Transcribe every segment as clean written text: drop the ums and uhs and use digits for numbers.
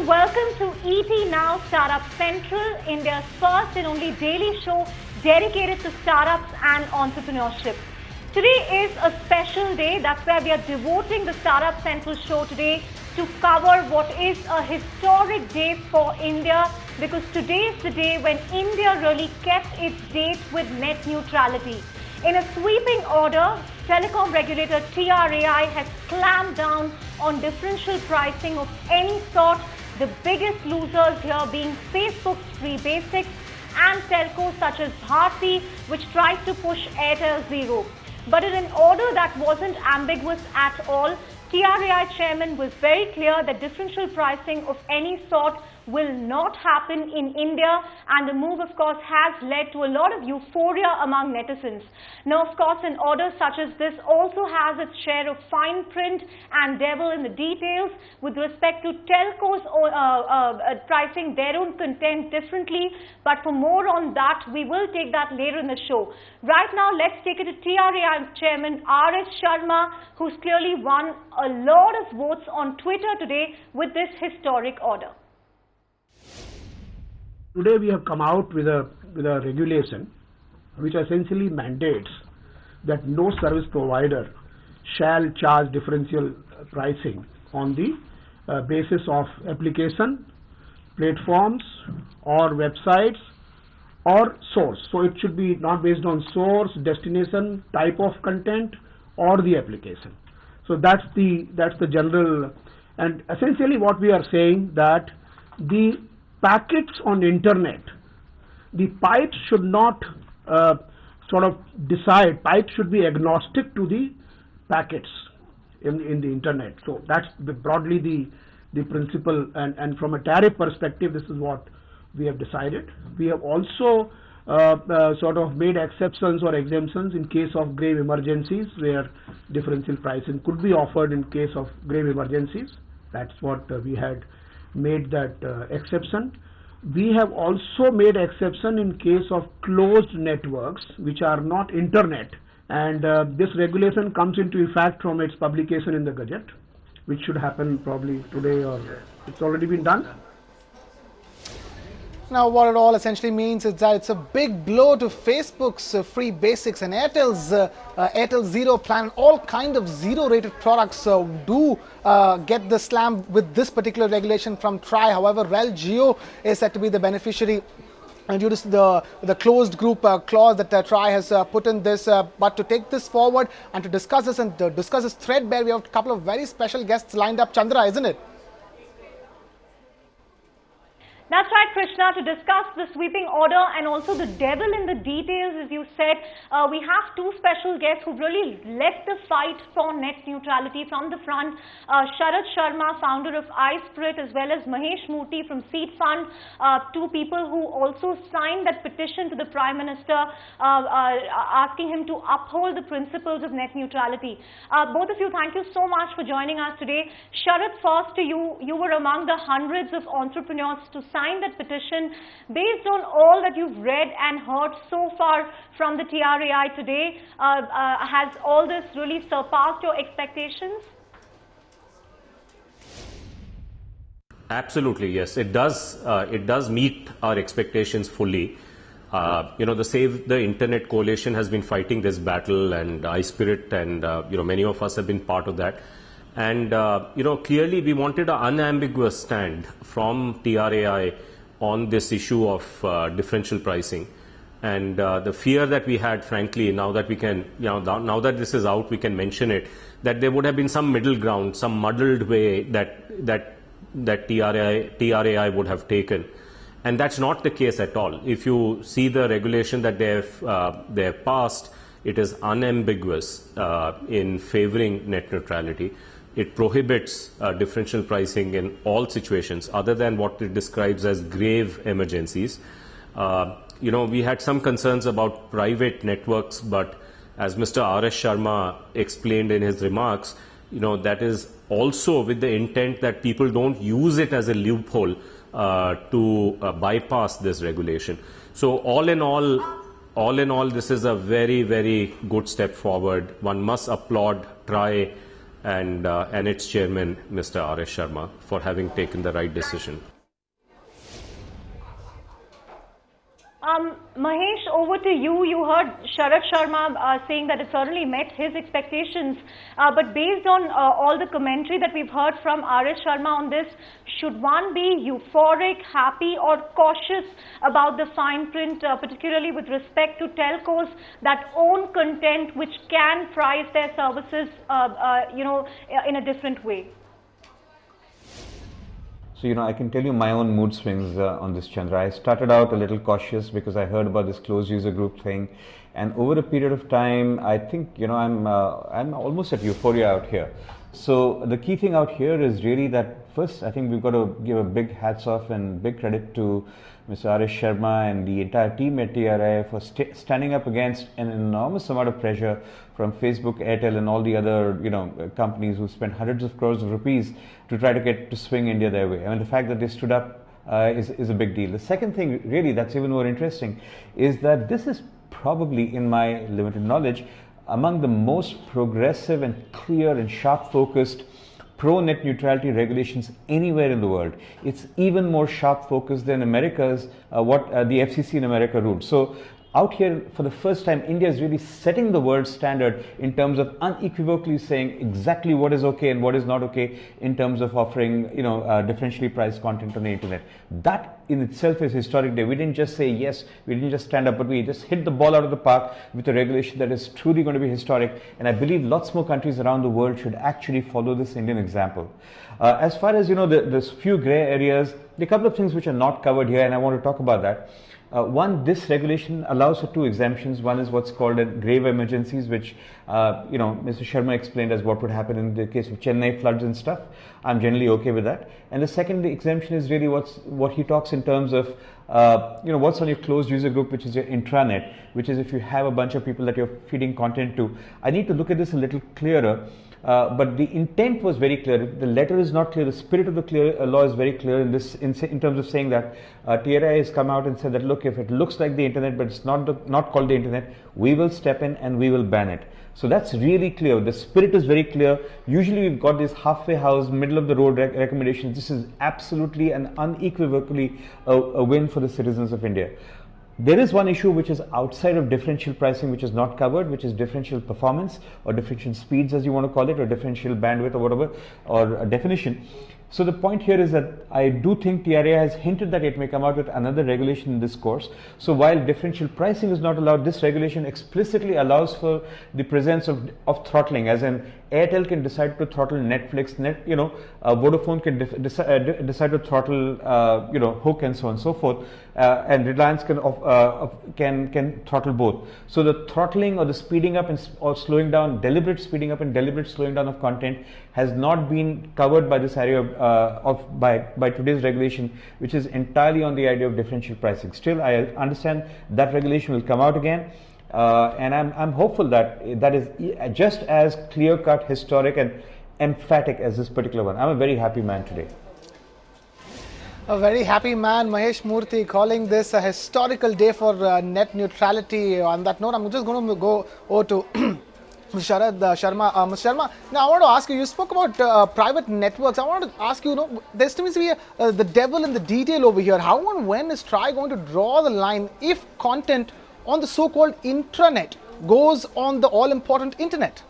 welcome to ET Now Startup Central, India's first and only daily show dedicated to startups and entrepreneurship. Today is a special day. That's why we are devoting the Startup Central show today to cover what is a historic day for India, because today is the day when India really kept its date with net neutrality. In a sweeping order, telecom regulator TRAI has clamped down on differential pricing of any sort, the biggest losers here being Facebook's free basics and telcos such as Bharti, which tried to push Airtel Zero. But in an order that wasn't ambiguous at all, TRAI chairman was very clear that differential pricing of any sort will not happen in India, and the move, of course, has led to a lot of euphoria among netizens. Now, of course, an order such as this also has its share of fine print and devil in the details with respect to telcos pricing their own content differently. But for more on that, we will take that later in the show. Right now, let's take it to TRAI chairman R.S. Sharma, who's clearly won a lot of votes on Twitter today with this historic order. Today we have come out with a regulation which essentially mandates that no service provider shall charge differential pricing on the basis of application, platforms or websites or source. So it should be not based on source, destination, type of content or the application. So that's the general, and essentially what we are saying that the packets on internet, the pipes should not sort of decide. Pipes should be agnostic to the packets in the internet. So that's broadly the principle, and from a tariff perspective, this is what we have decided. We have also sort of made exceptions or exemptions in case of grave emergencies where differential pricing could be offered in case of grave emergencies. That's what we had made that exception. We have also made exception in case of closed networks which are not internet, and this regulation comes into effect from its publication in the Gazette, which should happen probably today, or it's already been done. Now, what it all essentially means is that it's a big blow to Facebook's free basics and Airtel's Airtel Zero plan. All kind of zero-rated products do get the slam with this particular regulation from TRAI. However, Rel Jio is said to be the beneficiary due to the closed group clause that TRAI has put in this. But to take this forward and to discuss this and discuss this threadbare, we have a couple of very special guests lined up. Chandra, isn't it? That's right, Krishna. To discuss the sweeping order and also the devil in the details, as you said, we have two special guests who really led the fight for net neutrality from the front. Sharad Sharma, founder of iSpirit, as well as Mahesh Murthy from Seed Fund, two people who also signed that petition to the Prime Minister asking him to uphold the principles of net neutrality. Both of you, thank you so much for joining us today. Sharad, first to you. You were among the hundreds of entrepreneurs to sign that petition. Based on all that you've read and heard so far from the TRAI today, has all this really surpassed your expectations? Absolutely, yes. It does meet our expectations fully. The Save the Internet Coalition has been fighting this battle, and iSpirit, and many of us have been part of that. And, clearly we wanted an unambiguous stand from TRAI on this issue of differential pricing. And the fear that we had, frankly, now that we can, now that this is out, we can mention it, that there would have been some middle ground, some muddled way that TRAI would have taken. And that's not the case at all. If you see the regulation that they have passed, it is unambiguous in favoring net neutrality. It prohibits differential pricing in all situations other than what it describes as grave emergencies. We had some concerns about private networks, but as Mr. R.S. Sharma explained in his remarks, that is also with the intent that people don't use it as a loophole to bypass this regulation. So all in all, this is a very, very good step forward. One must applaud TRAI and its chairman, Mr. R.S. Sharma, for having taken the right decision. Mahesh, over to you. You heard Sharad Sharma saying that it certainly met his expectations. But based on all the commentary that we've heard from R.S. Sharma on this, should one be euphoric, happy, or cautious about the fine print, particularly with respect to telcos that own content which can price their services, in a different way? So, I can tell you my own mood swings on this, Chandra. I started out a little cautious because I heard about this closed user group thing, and over a period of time, I think, I'm almost at euphoria out here. So the key thing out here is really that first, I think we've got to give a big hats off and big credit to Mr. R.S. Sharma and the entire team at TRAI for standing up against an enormous amount of pressure from Facebook, Airtel, and all the other companies who spent hundreds of crores of rupees to try to get to swing India their way. I mean, the fact that they stood up is a big deal. The second thing, really, that's even more interesting, is that this is probably, in my limited knowledge, among the most progressive and clear and sharp-focused pro-net neutrality regulations anywhere in the world. It's even more sharp-focused than America's, what the FCC in America ruled. So out here, for the first time, India is really setting the world standard in terms of unequivocally saying exactly what is okay and what is not okay in terms of offering, differentially priced content on the internet. That in itself is a historic day. We didn't just say yes, we didn't just stand up, but we just hit the ball out of the park with a regulation that is truly going to be historic. And I believe lots more countries around the world should actually follow this Indian example. As far as, there's few gray areas, there are a couple of things which are not covered here, and I want to talk about that. One, this regulation allows for two exemptions. One is what's called a grave emergencies, which, Mr. Sharma explained as what would happen in the case of Chennai floods and stuff. I'm generally okay with that. And the second exemption is really what he talks in terms of, what's on your closed user group, which is your intranet, which is if you have a bunch of people that you're feeding content to. I need to look at this a little clearer. But the intent was very clear. The letter is not clear. The spirit of the law is very clear in terms of saying that TRAI has come out and said that, look, if it looks like the internet but it's not called the internet, we will step in and we will ban it. So that's really clear. The spirit is very clear. Usually we've got these halfway house, middle of the road recommendations. This is absolutely and unequivocally a win for the citizens of India. There is one issue which is outside of differential pricing, which is not covered, which is differential performance or differential speeds, as you want to call it, or differential bandwidth or whatever, or a definition. So the point here is that I do think TRAI has hinted that it may come out with another regulation in this course. So while differential pricing is not allowed, this regulation explicitly allows for the presence of throttling, as in Airtel can decide to throttle Netflix, Vodafone can decide to throttle, Hook and so on and so forth, and Reliance can throttle both. So the throttling or the speeding up or slowing down, deliberate speeding up and deliberate slowing down of content has not been covered by this area by today's regulation, which is entirely on the idea of differential pricing. Still, I understand that regulation will come out again. And I'm hopeful that is just as clear-cut, historic and emphatic as this particular one. I'm a very happy man today. A very happy man, Mahesh Murthy, calling this a historical day for net neutrality. On that note, I'm just going to go over to Sharad Sharma. Mr. Sharma, now I want to ask you spoke about private networks. I want to ask you, there seems to be the devil in the detail over here. How and when is TRAI going to draw the line if content on the so-called intranet goes on the all-important internet?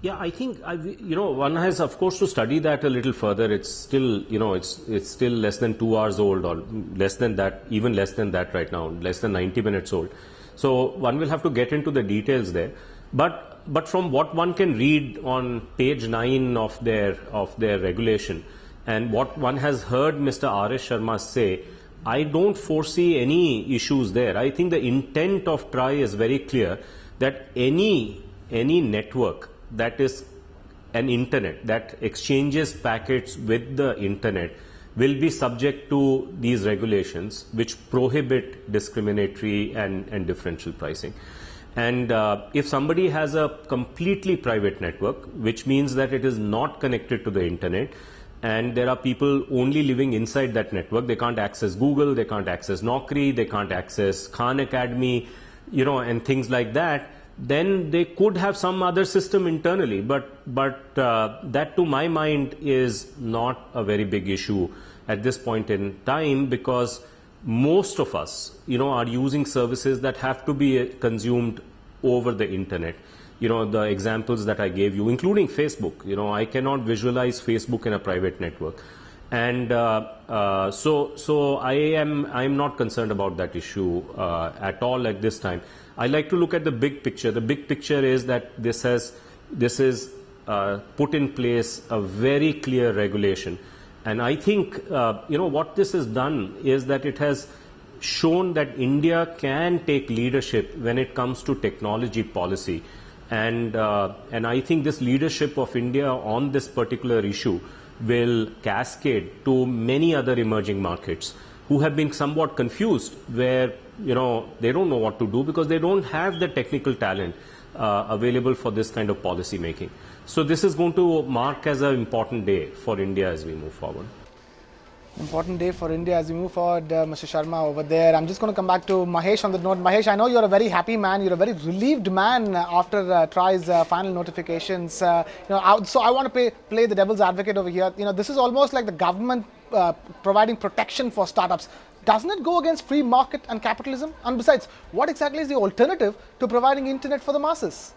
Yeah, I think one has, of course, to study that a little further. It's still, it's still less than 2 hours old, or less than that, even less than that right now, less than 90 minutes old. So one will have to get into the details there. But from what one can read on page 9 of their regulation, and what one has heard Mr. R.S. Sharma say, I don't foresee any issues there. I think the intent of TRAI is very clear, that any network that is an internet that exchanges packets with the internet will be subject to these regulations which prohibit discriminatory and differential pricing. And if somebody has a completely private network, which means that it is not connected to the internet, and there are people only living inside that network, they can't access Google, they can't access Naukri, they can't access Khan Academy, and things like that, then they could have some other system internally. But that, to my mind, is not a very big issue at this point in time, because most of us, are using services that have to be consumed over the internet. The examples that I gave you, including Facebook, I cannot visualize Facebook in a private network. And so I am not concerned about that issue at all at this time. I like to look at the big picture. The big picture is that this is put in place a very clear regulation. And I think, what this has done is that it has shown that India can take leadership when it comes to technology policy. And I think this leadership of India on this particular issue will cascade to many other emerging markets who have been somewhat confused, where, they don't know what to do because they don't have the technical talent available for this kind of policy making. So this is going to mark as an important day for India as we move forward. Important day for India as we move forward, Mr. Sharma over there. I'm just going to come back to Mahesh on the note. Mahesh, I know you're a very happy man. You're a very relieved man after TRAI's final notifications. So I want to play the devil's advocate over here. This is almost like the government providing protection for startups. Doesn't it go against free market and capitalism? And besides, what exactly is the alternative to providing internet for the masses?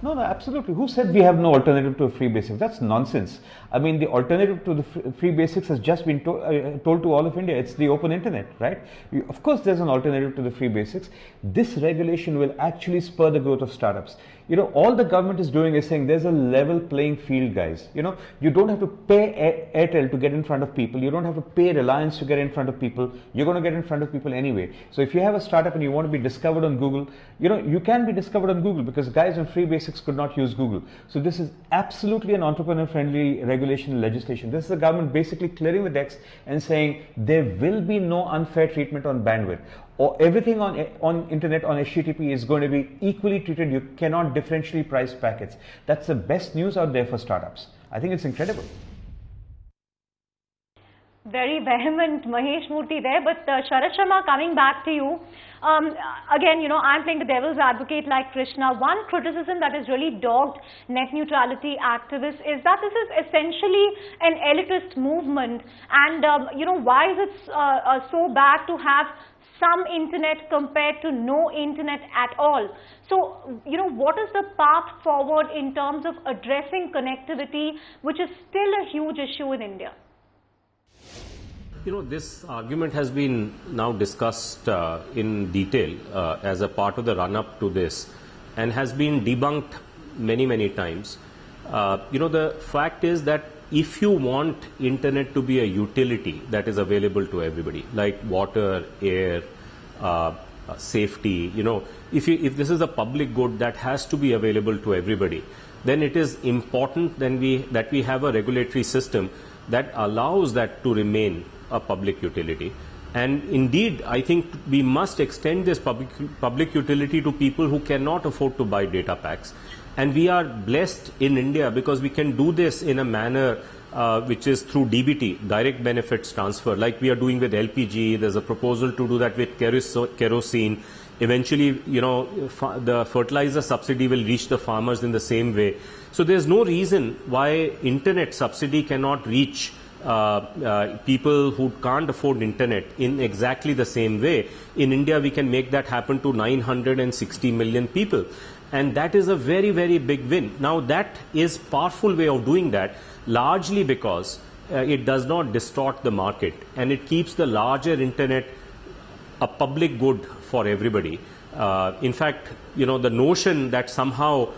No, absolutely. Who said we have no alternative to a free basics? That's nonsense. I mean, the alternative to the free basics has just been told to all of India. It's the open internet, right? Of course, there's an alternative to the free basics. This regulation will actually spur the growth of startups. All the government is doing is saying there's a level playing field, guys. You don't have to pay Airtel to get in front of people. You don't have to pay Reliance to get in front of people. You're going to get in front of people anyway. So if you have a startup and you want to be discovered on Google, you can be discovered on Google, because guys on free basics could not use Google. So this is absolutely an entrepreneur-friendly regulation and legislation. This is the government basically clearing the decks and saying there will be no unfair treatment on bandwidth. Or everything on internet, on HTTP, is going to be equally treated. You cannot differentially price packets. That's the best news out there for startups. I think it's incredible. Very vehement Mahesh Murthy there, but Sharad Sharma, coming back to you. Again, I'm playing the devil's advocate like Krishna. One criticism that has really dogged net neutrality activists is that this is essentially an elitist movement, and why is it so bad to have some internet compared to no internet at all? So, what is the path forward in terms of addressing connectivity, which is still a huge issue in India? This argument has been now discussed in detail as a part of the run-up to this, and has been debunked many, many times. The fact is that if you want internet to be a utility that is available to everybody, like water, air, safety, if this is a public good that has to be available to everybody, then it is important that we have a regulatory system that allows that to remain a public utility. And indeed, I think we must extend this public utility to people who cannot afford to buy data packs. And we are blessed in India because we can do this in a manner which is through DBT, direct benefits transfer, like we are doing with LPG. There's a proposal to do that with kerosene. Eventually, the fertilizer subsidy will reach the farmers in the same way. So there's no reason why internet subsidy cannot reach people who can't afford internet in exactly the same way. In India, we can make that happen to 960 million people. And that is a very, very big win. Now, that is a powerful way of doing that, largely because it does not distort the market, and it keeps the larger internet a public good for everybody. In fact, the notion that somehow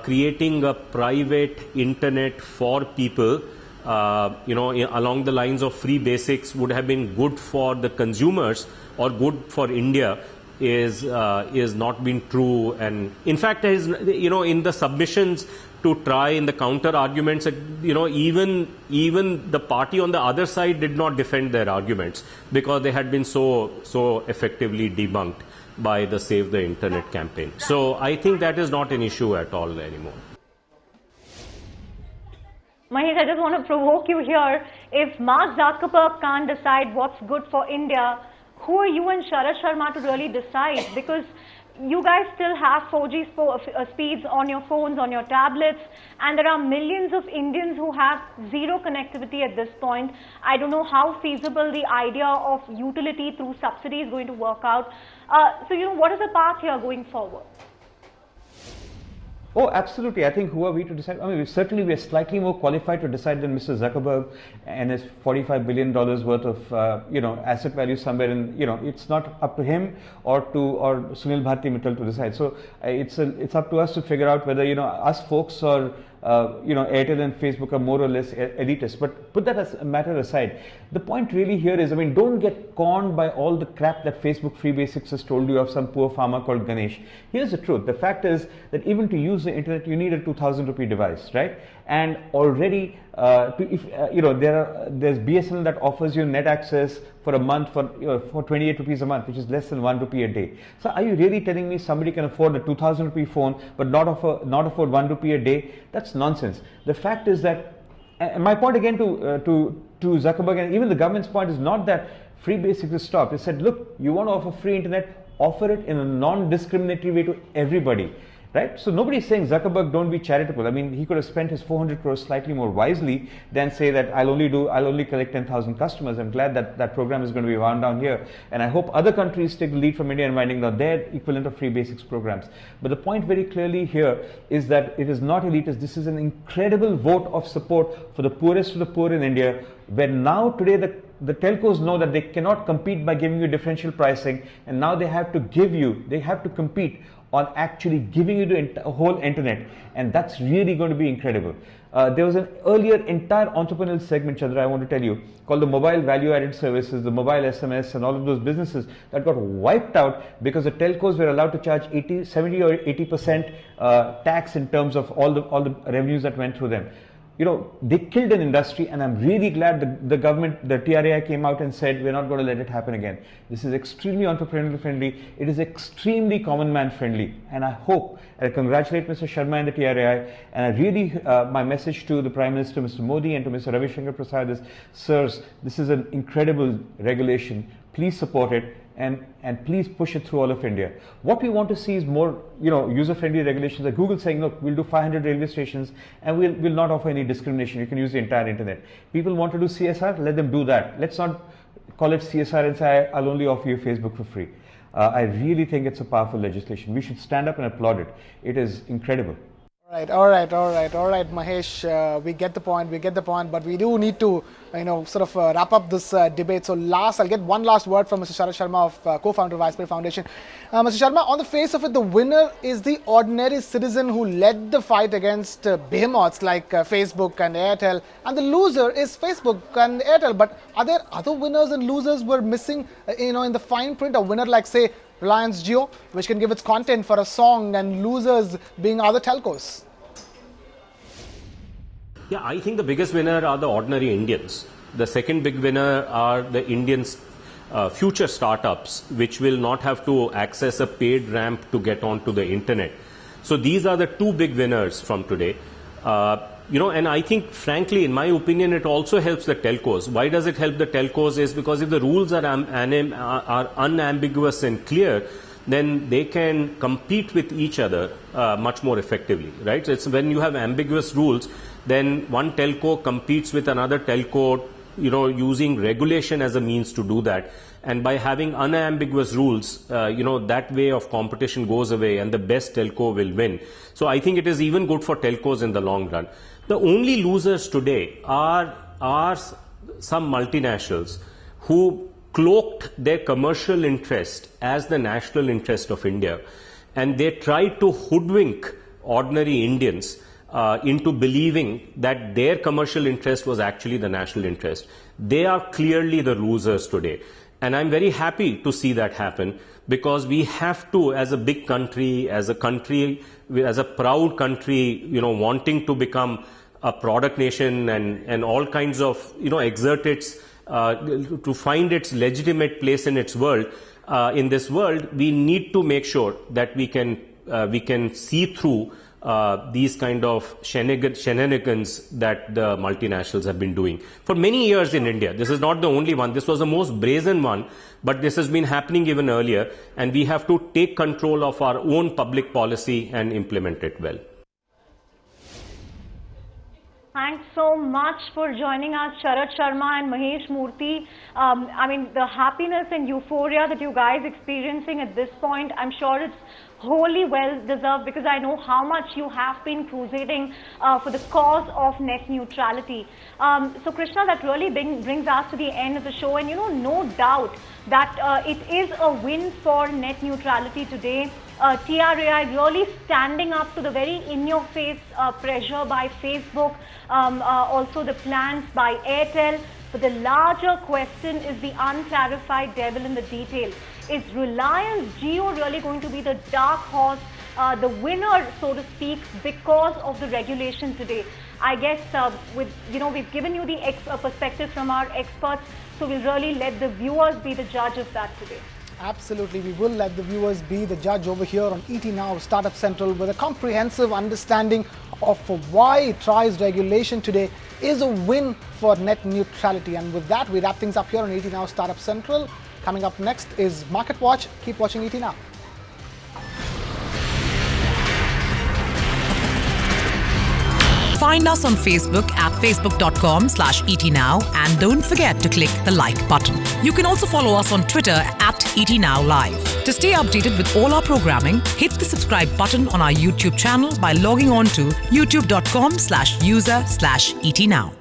creating a private internet for people, along the lines of free basics would have been good for the consumers or good for India is not been true. And in fact, in the submissions to TRAI, in the counter arguments, even the party on the other side did not defend their arguments because they had been so effectively debunked by the Save the Internet campaign. So I think that is not an issue at all anymore. Mahesh, I just want to provoke you here. If Mark Zuckerberg can't decide what's good for India, who are you and Sharad Sharma to really decide? Because you guys still have 4G speeds on your phones, on your tablets, and there are millions of Indians who have zero connectivity at this point. I don't know how feasible the idea of utility through subsidy is going to work out. So, what is the path here going forward? Oh, absolutely. I think who are we to decide? I mean, certainly we are slightly more qualified to decide than Mr. Zuckerberg and his $45 billion worth of, asset value somewhere in, it's not up to him or Sunil Bharti Mittal to decide. So it's up to us to figure out whether, us folks or, Airtel and Facebook are more or less elitist. But put that as a matter aside. The point really here is, don't get conned by all the crap that Facebook Free Basics has told you of some poor farmer called Ganesh. Here's the truth. The fact is that even to use the internet, you need a 2,000 rupee device, right? And already, there's BSNL that offers you net access for a month for 28 rupees a month, which is less than 1 rupee a day. So are you really telling me somebody can afford a 2,000 rupee phone but not afford 1 rupee a day? That's nonsense. The fact is that, and my point again to Zuckerberg and even the government's point is not that Free Basics is stopped. It said, look, you want to offer free internet, offer it in a non-discriminatory way to everybody. Right? So nobody is saying Zuckerberg don't be charitable. I mean, he could have spent his 400 crores slightly more wisely than say that I'll only collect 10,000 customers. I'm glad that that program is going to be wound down here. And I hope other countries take the lead from India in winding down their equivalent of Free Basics programs. But the point very clearly here is that it is not elitist. This is an incredible vote of support for the poorest of the poor in India, where now today the telcos know that they cannot compete by giving you differential pricing, and now they have to compete on actually giving you the whole internet, and that's really going to be incredible. There was an earlier entire entrepreneurial segment, Chandra, I want to tell you, called the mobile value-added services, the mobile SMS and all of those businesses that got wiped out because the telcos were allowed to charge 70 or 80% tax in terms of all the revenues that went through them. They killed an industry, and I'm really glad the government, the TRAI came out and said, we're not going to let it happen again. This is extremely entrepreneurial friendly. It is extremely common man friendly. And I hope, and I congratulate Mr. Sharma and the TRAI, and I really, my message to the Prime Minister, Mr. Modi, and to Mr. Ravi Shankar Prasad is, sirs, this is an incredible regulation. Please support it. And please push it through all of India. What we want to see is more, user-friendly regulations. Like Google saying, look, we'll do 500 railway stations and we'll not offer any discrimination. You can use the entire internet. People want to do CSR, let them do that. Let's not call it CSR and say, I'll only offer you Facebook for free. I really think it's a powerful legislation. We should stand up and applaud it. It is incredible. All right, Mahesh, we get the point, but we do need to, wrap up this debate. So I'll get one last word from Mr. Sharad Sharma of co-founder of Ispirit Foundation. Mr. Sharma, on the face of it, the winner is the ordinary citizen who led the fight against behemoths like Facebook and Airtel, and the loser is Facebook and Airtel. But are there other winners and losers we're missing, in the fine print? A winner like, say, Reliance Jio, which can give its content for a song, and losers being other telcos? Yeah, I think the biggest winner are the ordinary Indians. The second big winner are the Indians' future startups, which will not have to access a paid ramp to get onto the internet. So these are the two big winners from today. And I think, frankly, in my opinion, it also helps the telcos. Why does it help the telcos? Is because if the rules are unambiguous and clear, then they can compete with each other much more effectively, right? So it's when you have ambiguous rules, then one telco competes with another telco, using regulation as a means to do that. And by having unambiguous rules, that way of competition goes away and the best telco will win. So I think it is even good for telcos in the long run. The only losers today are some multinationals who cloaked their commercial interest as the national interest of India, and they tried to hoodwink ordinary Indians into believing that their commercial interest was actually the national interest. They are clearly the losers today. And I'm very happy to see that happen, because we have to, as a big country, as a proud country, wanting to become a product nation and all kinds of, exert its, to find its legitimate place in its world, in this world, we need to make sure that we can see through these kind of shenanigans that the multinationals have been doing for many years in India. This is not the only one. This was the most brazen one, but this has been happening even earlier, and we have to take control of our own public policy and implement it well. Thanks so much for joining us, Sharat Sharma and Mahesh Murthy. I mean, the happiness and euphoria that you guys are experiencing at this point, I'm sure it's wholly well deserved, because I know how much you have been crusading for the cause of net neutrality. So Krishna, that really brings us to the end of the show, and no doubt that it is a win for net neutrality today. TRAI really standing up to the very in-your-face pressure by Facebook, also the plans by Airtel. But the larger question is the unclarified devil in the detail. Is Reliance Jio really going to be the dark horse, the winner, so to speak, because of the regulation today? I guess we've given you the perspective from our experts, so we'll really let the viewers be the judge of that today. Absolutely, we will let the viewers be the judge over here on ET Now Startup Central, with a comprehensive understanding of why TRAI's regulation today is a win for net neutrality. And with that, we wrap things up here on ET Now Startup Central. Coming up next is Market Watch. Keep watching ET Now. Find us on Facebook at facebook.com/ETNow, and don't forget to click the like button. You can also follow us on Twitter at ETNowLive. To stay updated with all our programming, hit the subscribe button on our YouTube channel by logging on to youtube.com/user/ETNow.